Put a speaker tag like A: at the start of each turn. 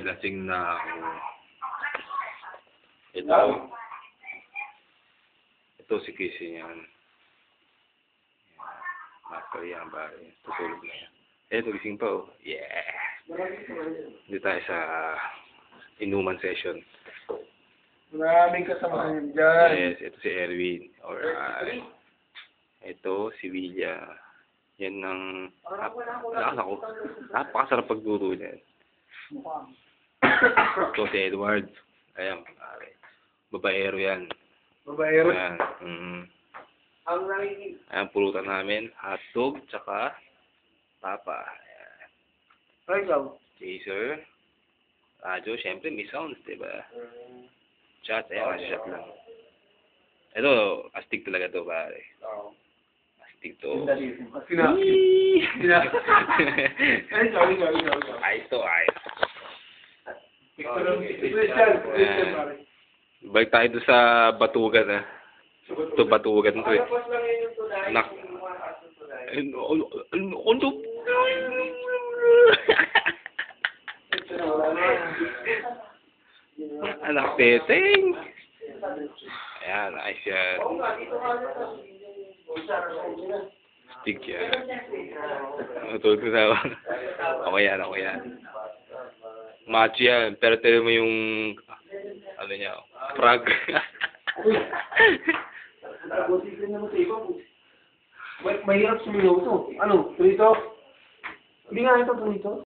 A: lasing na ako. Ito si Kissy niyan. Master yan ba? Tutulog na yan. Gising pa oh. Yeah! Hindi tayo sa inuman session.
B: Maraming kasamahan dyan.
A: Yes, ito si Erwin. Alright. Ito si Villa. Yan ang napakasarap pagturo niyan. Ito si Edward. Ayan, pare. Babaero yan.
B: Babaero.
A: Ayan. Ayan, pulutan namin. Hotdog, tsaka papa. Ayan.
B: Ay, ikaw.
A: Chaser. Radyo, syempre may sounds, diba? Chat, ayan, shot lang. Ito, astig talaga to, pare. Astig to. Ayos to, ayos. Balik tayo doon sa batugan, ha. Ito, batugan to, eh. Anak. Ano? Anak teteng. Ayan, ayos yan. Stick yan. Tulog ko na. Ako yan. Macho yan. Pero tell mo yung, ano niya, frog.
B: Mahirap sumilaw ito. Ano? Turito? Hindi nga ito, turito.